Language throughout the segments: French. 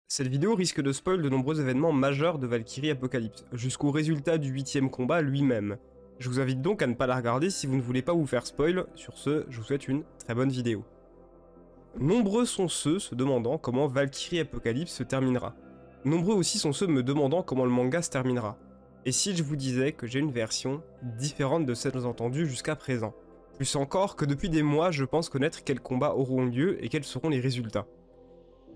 Cette vidéo risque de spoil de nombreux événements majeurs de Valkyrie Apocalypse, jusqu'au résultat du 8ème combat lui-même. Je vous invite donc à ne pas la regarder si vous ne voulez pas vous faire spoil. Sur ce, je vous souhaite une très bonne vidéo. Nombreux sont ceux se demandant comment Valkyrie Apocalypse se terminera. Nombreux aussi sont ceux me demandant comment le manga se terminera. Et si je vous disais que j'ai une version différente de celles entendues jusqu'à présent. Plus encore que depuis des mois, je pense connaître quels combats auront lieu et quels seront les résultats.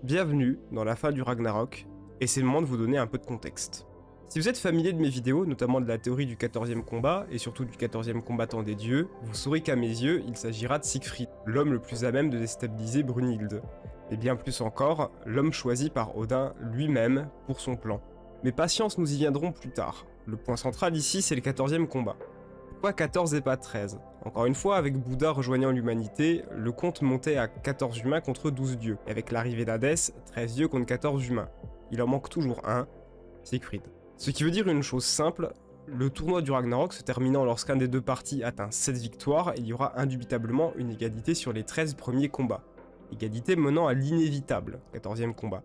Bienvenue dans la fin du Ragnarok, et c'est le moment de vous donner un peu de contexte. Si vous êtes familier de mes vidéos, notamment de la théorie du 14e combat, et surtout du 14e combattant des dieux, vous saurez qu'à mes yeux, il s'agira de Siegfried, l'homme le plus à même de déstabiliser Brunhilde. Et bien plus encore, l'homme choisi par Odin lui-même pour son plan. Mais patience, nous y viendrons plus tard. Le point central ici, c'est le 14e combat. Pourquoi 14 et pas 13 ? Encore une fois, avec Bouddha rejoignant l'humanité, le compte montait à 14 humains contre 12 dieux. Et avec l'arrivée d'Hadès, 13 dieux contre 14 humains. Il en manque toujours un, Siegfried. Ce qui veut dire une chose simple, le tournoi du Ragnarok se terminant lorsqu'un des deux partis atteint 7 victoires, il y aura indubitablement une égalité sur les 13 premiers combats. Égalité menant à l'inévitable, 14e combat.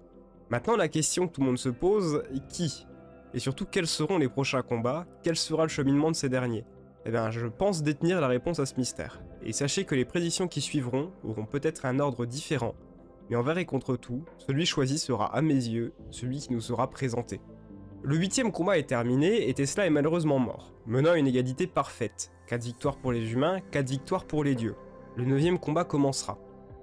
Maintenant la question que tout le monde se pose est qui ? Et surtout quels seront les prochains combats ? Quel sera le cheminement de ces derniers ? Eh bien, je pense détenir la réponse à ce mystère. Et sachez que les prédictions qui suivront auront peut-être un ordre différent, mais envers et contre tout, celui choisi sera à mes yeux, celui qui nous sera présenté. Le 8ème combat est terminé et Tesla est malheureusement mort, menant à une égalité parfaite. 4 victoires pour les humains, 4 victoires pour les dieux. Le 9ème combat commencera.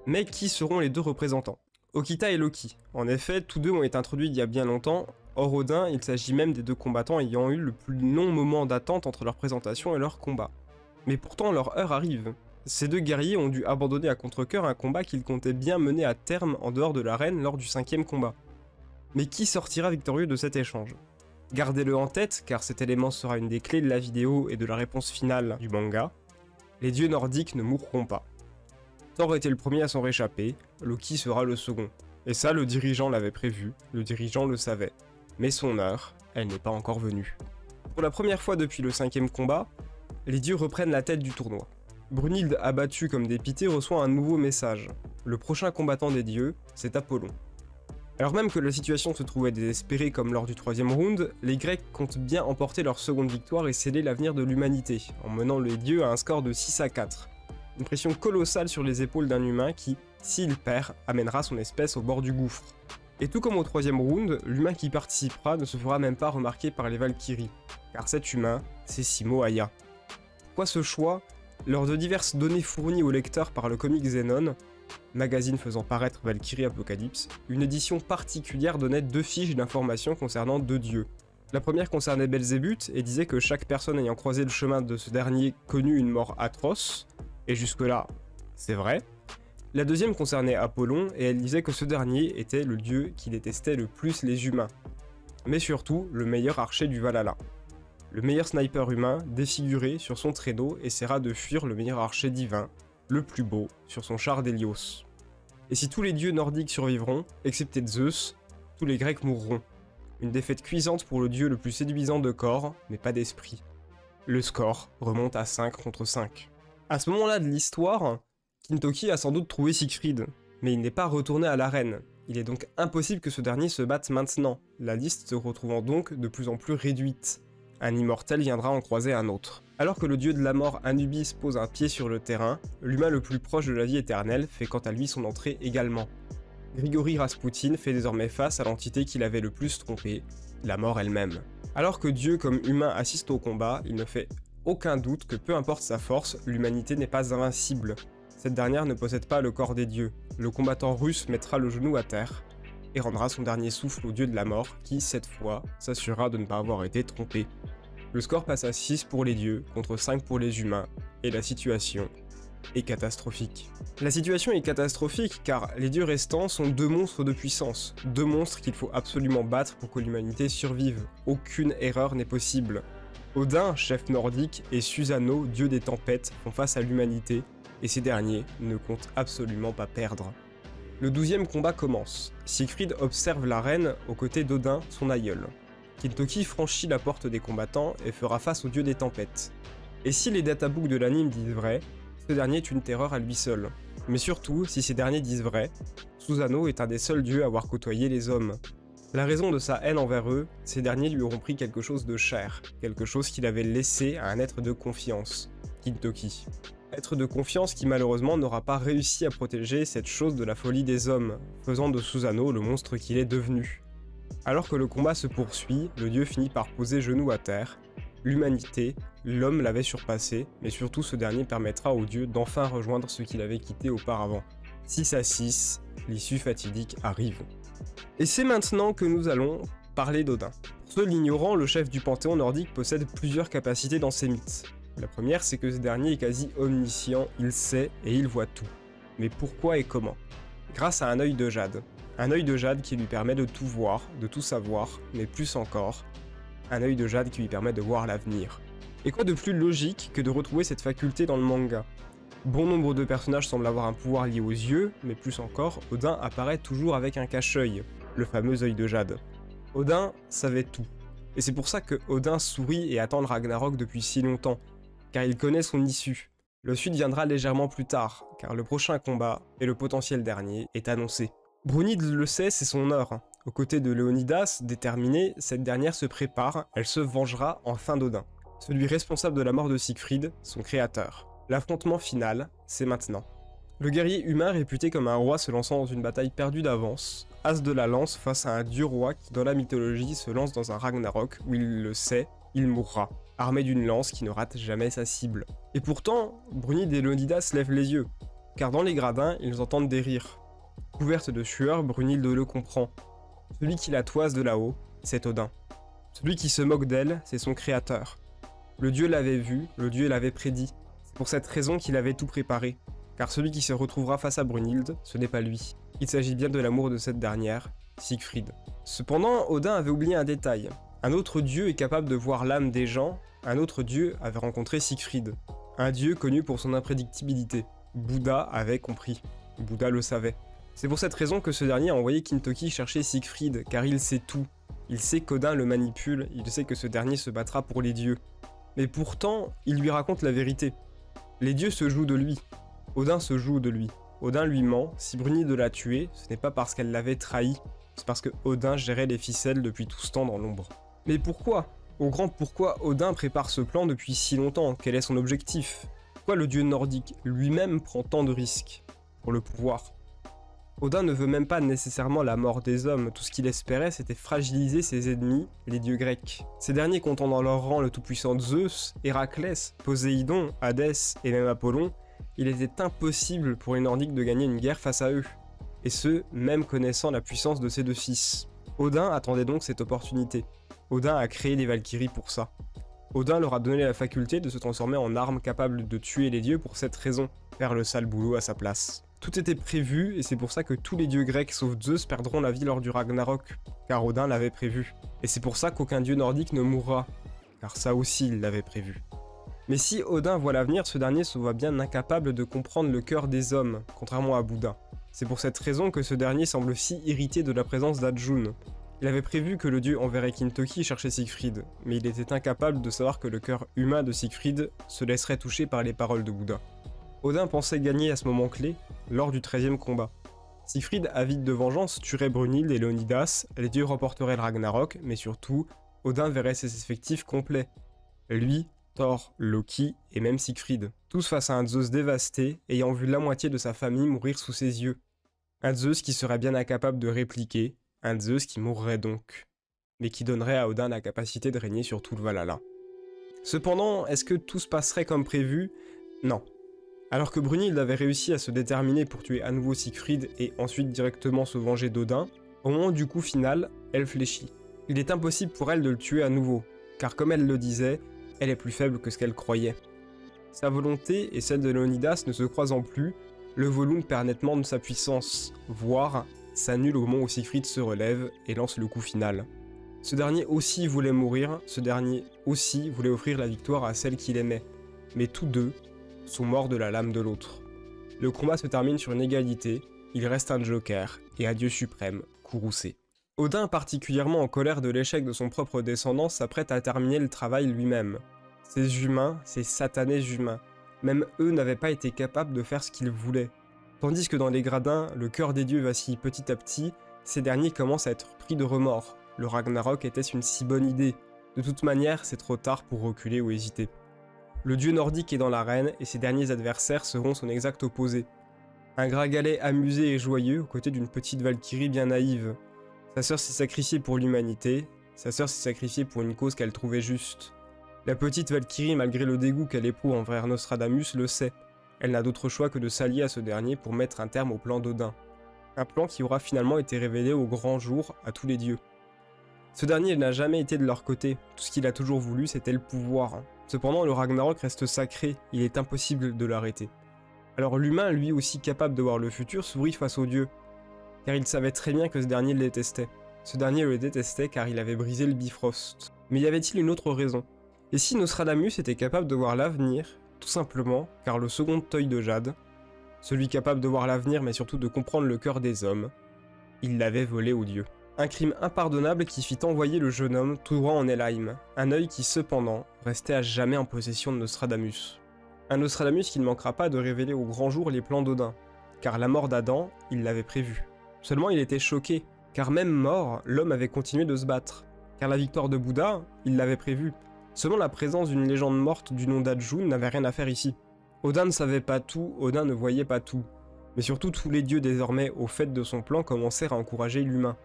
Mais qui seront les deux représentants ? Okita et Loki. En effet, tous deux ont été introduits il y a bien longtemps. Hors Odin, il s'agit même des deux combattants ayant eu le plus long moment d'attente entre leur présentation et leur combat. Mais pourtant leur heure arrive. Ces deux guerriers ont dû abandonner à contre-cœur un combat qu'ils comptaient bien mener à terme en dehors de l'arène lors du 5ème combat. Mais qui sortira victorieux de cet échange ? Gardez-le en tête car cet élément sera une des clés de la vidéo et de la réponse finale du manga. Les dieux nordiques ne mourront pas. Thor était le premier à s'en réchapper, Loki sera le second. Et ça le dirigeant l'avait prévu, le dirigeant le savait. Mais son heure, elle n'est pas encore venue. Pour la première fois depuis le 5ème combat, les dieux reprennent la tête du tournoi. Brunhilde, abattue comme dépitée, reçoit un nouveau message. Le prochain combattant des dieux, c'est Apollon. Alors même que la situation se trouvait désespérée comme lors du 3ème round, les Grecs comptent bien emporter leur seconde victoire et sceller l'avenir de l'humanité, en menant les dieux à un score de 6 à 4. Une pression colossale sur les épaules d'un humain qui, s'il perd, amènera son espèce au bord du gouffre. Et tout comme au 3ème round, l'humain qui participera ne se fera même pas remarquer par les Valkyries, car cet humain, c'est Simo Aya. Pourquoi ce choix ? Lors de diverses données fournies au lecteur par le comic Zenon, magazine faisant paraître Valkyrie Apocalypse, une édition particulière donnait 2 fiches d'informations concernant 2 dieux. La première concernait Belzébuth et disait que chaque personne ayant croisé le chemin de ce dernier connut une mort atroce, et jusque-là, c'est vrai. La deuxième concernait Apollon, et elle disait que ce dernier était le dieu qui détestait le plus les humains. Mais surtout, le meilleur archer du Valhalla. Le meilleur sniper humain, défiguré sur son traîneau, essaiera de fuir le meilleur archer divin, le plus beau, sur son char d'Hélios. Et si tous les dieux nordiques survivront, excepté Zeus, tous les Grecs mourront. Une défaite cuisante pour le dieu le plus séduisant de corps, mais pas d'esprit. Le score remonte à 5 contre 5. À ce moment-là de l'histoire, Kintoki a sans doute trouvé Siegfried, mais il n'est pas retourné à l'arène. Il est donc impossible que ce dernier se batte maintenant, la liste se retrouvant donc de plus en plus réduite. Un immortel viendra en croiser un autre. Alors que le dieu de la mort Anubis pose un pied sur le terrain, l'humain le plus proche de la vie éternelle fait quant à lui son entrée également. Grigori Rasputin fait désormais face à l'entité qu'il avait le plus trompée, la mort elle-même. Alors que Dieu comme humain assiste au combat, il ne fait aucun doute que peu importe sa force, l'humanité n'est pas invincible. Cette dernière ne possède pas le corps des dieux. Le combattant russe mettra le genou à terre et rendra son dernier souffle au dieu de la mort qui, cette fois, s'assurera de ne pas avoir été trompé. Le score passe à 6 pour les dieux contre 5 pour les humains et la situation est catastrophique. La situation est catastrophique car les dieux restants sont 2 monstres de puissance, 2 monstres qu'il faut absolument battre pour que l'humanité survive. Aucune erreur n'est possible. Odin, chef nordique, et Susanoo, dieu des tempêtes, font face à l'humanité, et ces derniers ne comptent absolument pas perdre. Le 12ème combat commence. Siegfried observe l'arène aux côtés d'Odin, son aïeul. Kintoki franchit la porte des combattants et fera face au dieu des tempêtes. Et si les databooks de l'anime disent vrai, ce dernier est une terreur à lui seul. Mais surtout, si ces derniers disent vrai, Susanoo est un des seuls dieux à avoir côtoyé les hommes. La raison de sa haine envers eux, ces derniers lui auront pris quelque chose de cher, quelque chose qu'il avait laissé à un être de confiance, Kintoki. Être de confiance qui malheureusement n'aura pas réussi à protéger cette chose de la folie des hommes, faisant de Susanoo le monstre qu'il est devenu. Alors que le combat se poursuit, le dieu finit par poser genoux à terre. L'humanité, l'homme l'avait surpassé, mais surtout ce dernier permettra au dieu d'enfin rejoindre ce qu'il avait quitté auparavant. 6-6, l'issue fatidique arrive. Et c'est maintenant que nous allons parler d'Odin. Pour ceux l'ignorant, le chef du panthéon nordique possède plusieurs capacités dans ses mythes. La première, c'est que ce dernier est quasi omniscient, il sait et il voit tout. Mais pourquoi et comment? Grâce à un œil de jade. Un œil de jade qui lui permet de tout voir, de tout savoir, mais plus encore, un œil de jade qui lui permet de voir l'avenir. Et quoi de plus logique que de retrouver cette faculté dans le manga? Bon nombre de personnages semblent avoir un pouvoir lié aux yeux, mais plus encore, Odin apparaît toujours avec un cache-œil, le fameux œil de jade. Odin savait tout. Et c'est pour ça que Odin sourit et attend le Ragnarok depuis si longtemps, car il connaît son issue. Le suite viendra légèrement plus tard, car le prochain combat, et le potentiel dernier, est annoncé. Brunhilde le sait, c'est son heure. Aux côtés de Léonidas, déterminée, cette dernière se prépare, elle se vengera enfin d'Odin. Celui responsable de la mort de Siegfried, son créateur. L'affrontement final, c'est maintenant. Le guerrier humain réputé comme un roi se lançant dans une bataille perdue d'avance, as de la lance face à un dieu roi qui dans la mythologie se lance dans un Ragnarok où il le sait, il mourra, armé d'une lance qui ne rate jamais sa cible. Et pourtant, Brunhilde et Léonidas lèvent les yeux, car dans les gradins, ils entendent des rires. Couverte de sueur, Brunhilde le comprend. Celui qui la toise de là-haut, c'est Odin. Celui qui se moque d'elle, c'est son créateur. Le dieu l'avait vu, le dieu l'avait prédit. C'est pour cette raison qu'il avait tout préparé. Car celui qui se retrouvera face à Brunhilde, ce n'est pas lui. Il s'agit bien de l'amour de cette dernière, Siegfried. Cependant, Odin avait oublié un détail. Un autre dieu est capable de voir l'âme des gens, un autre dieu avait rencontré Siegfried. Un dieu connu pour son imprédictibilité. Bouddha avait compris. Bouddha le savait. C'est pour cette raison que ce dernier a envoyé Kintoki chercher Siegfried, car il sait tout. Il sait qu'Odin le manipule, il sait que ce dernier se battra pour les dieux. Mais pourtant, il lui raconte la vérité. Les dieux se jouent de lui. Odin se joue de lui. Odin lui ment, si Brunhilde l'a tué, ce n'est pas parce qu'elle l'avait trahi, c'est parce que Odin gérait les ficelles depuis tout ce temps dans l'ombre. Mais pourquoi? Au grand pourquoi Odin prépare ce plan depuis si longtemps? Quel est son objectif? Pourquoi le dieu nordique lui-même prend tant de risques? Pour le pouvoir. Odin ne veut même pas nécessairement la mort des hommes, tout ce qu'il espérait c'était fragiliser ses ennemis, les dieux grecs. Ces derniers comptant dans leur rang le tout-puissant Zeus, Héraclès, Poséidon, Hadès et même Apollon, il était impossible pour les Nordiques de gagner une guerre face à eux. Et ce, même connaissant la puissance de ses deux fils. Odin attendait donc cette opportunité. Odin a créé les Valkyries pour ça. Odin leur a donné la faculté de se transformer en armes capables de tuer les dieux pour cette raison, faire le sale boulot à sa place. Tout était prévu, et c'est pour ça que tous les dieux grecs sauf Zeus perdront la vie lors du Ragnarok, car Odin l'avait prévu. Et c'est pour ça qu'aucun dieu nordique ne mourra, car ça aussi il l'avait prévu. Mais si Odin voit l'avenir, ce dernier se voit bien incapable de comprendre le cœur des hommes, contrairement à Bouddha. C'est pour cette raison que ce dernier semble si irrité de la présence d'Arjun. Il avait prévu que le dieu enverrait Kintoki chercher Siegfried, mais il était incapable de savoir que le cœur humain de Siegfried se laisserait toucher par les paroles de Bouddha. Odin pensait gagner à ce moment clé, lors du 13e combat. Siegfried, avide de vengeance, tuerait Brunhilde et Léonidas, les dieux remporteraient le Ragnarok, mais surtout, Odin verrait ses effectifs complets. Lui, Thor, Loki et même Siegfried. Tous face à un Zeus dévasté, ayant vu la moitié de sa famille mourir sous ses yeux. Un Zeus qui serait bien incapable de répliquer, un Zeus qui mourrait donc, mais qui donnerait à Odin la capacité de régner sur tout le Valhalla. Cependant, est-ce que tout se passerait comme prévu? Non. Alors que Brunhilde avait réussi à se déterminer pour tuer à nouveau Siegfried et ensuite directement se venger d'Odin, au moment du coup final, elle fléchit. Il est impossible pour elle de le tuer à nouveau, car comme elle le disait, elle est plus faible que ce qu'elle croyait. Sa volonté et celle de Léonidas ne se croisant plus, le Volund perd nettement de sa puissance, voire s'annule au moment où Siegfried se relève et lance le coup final. Ce dernier aussi voulait mourir, ce dernier aussi voulait offrir la victoire à celle qu'il aimait, mais tous deux sont morts de la lame de l'autre. Le combat se termine sur une égalité, il reste un joker et un dieu suprême, courroucé. Odin, particulièrement en colère de l'échec de son propre descendant, s'apprête à terminer le travail lui-même. Ces humains, ces satanés humains, même eux n'avaient pas été capables de faire ce qu'ils voulaient. Tandis que dans les gradins, le cœur des dieux vacille petit à petit, ces derniers commencent à être pris de remords. Le Ragnarok était-ce une si bonne idée? De toute manière, c'est trop tard pour reculer ou hésiter. Le dieu nordique est dans l'arène et ses derniers adversaires seront son exact opposé. Un Gragalet amusé et joyeux aux côtés d'une petite Valkyrie bien naïve. Sa sœur s'est sacrifiée pour l'humanité, sa sœur s'est sacrifiée pour une cause qu'elle trouvait juste. La petite Valkyrie, malgré le dégoût qu'elle éprouve envers Nostradamus, le sait. Elle n'a d'autre choix que de s'allier à ce dernier pour mettre un terme au plan d'Odin. Un plan qui aura finalement été révélé au grand jour à tous les dieux. Ce dernier n'a jamais été de leur côté, tout ce qu'il a toujours voulu c'était le pouvoir. Cependant le Ragnarok reste sacré, il est impossible de l'arrêter. Alors l'humain, lui aussi capable de voir le futur, s'ouvrit face au dieu, car il savait très bien que ce dernier le détestait. Ce dernier le détestait car il avait brisé le Bifrost. Mais y avait-il une autre raison? Et si Nostradamus était capable de voir l'avenir, tout simplement car le second œil de Jade, celui capable de voir l'avenir mais surtout de comprendre le cœur des hommes, il l'avait volé aux dieux. Un crime impardonnable qui fit envoyer le jeune homme tout droit en Helheim, un œil qui cependant restait à jamais en possession de Nostradamus. Un Nostradamus qui ne manquera pas de révéler au grand jour les plans d'Odin, car la mort d'Adam, il l'avait prévu. Seulement il était choqué, car même mort, l'homme avait continué de se battre. Car la victoire de Bouddha, il l'avait prévu. Seulement la présence d'une légende morte du nom d'Arjuna n'avait rien à faire ici. Odin ne savait pas tout, Odin ne voyait pas tout. Mais surtout tous les dieux désormais au fait de son plan commencèrent à encourager l'humain.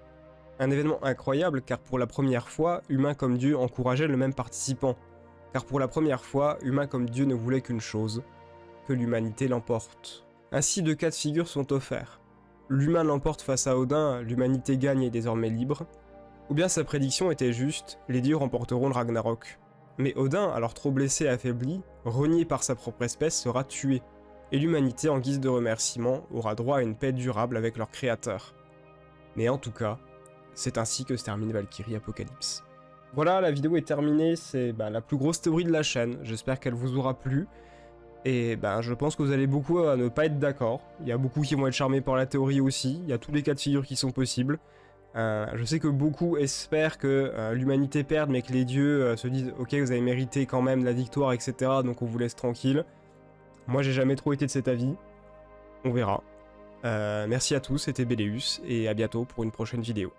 Un événement incroyable car pour la première fois, humain comme dieu encourageait le même participant. Car pour la première fois, humain comme dieu ne voulait qu'une chose, que l'humanité l'emporte. Ainsi deux cas de figure sont offerts. L'humain l'emporte face à Odin, l'humanité gagne et est désormais libre. Ou bien sa prédiction était juste, les dieux remporteront le Ragnarok. Mais Odin, alors trop blessé et affaibli, renié par sa propre espèce, sera tué. Et l'humanité, en guise de remerciement, aura droit à une paix durable avec leur créateur. Mais en tout cas, c'est ainsi que se termine Valkyrie Apocalypse. Voilà, la vidéo est terminée, c'est la plus grosse théorie de la chaîne, j'espère qu'elle vous aura plu. Et je pense que vous allez beaucoup à ne pas être d'accord, il y a beaucoup qui vont être charmés par la théorie aussi, il y a tous les cas de figure qui sont possibles. Je sais que beaucoup espèrent que l'humanité perde, mais que les dieux se disent « Ok, vous avez mérité quand même la victoire, etc. donc on vous laisse tranquille ». Moi j'ai jamais trop été de cet avis, on verra. Merci à tous, c'était Béléus, et à bientôt pour une prochaine vidéo.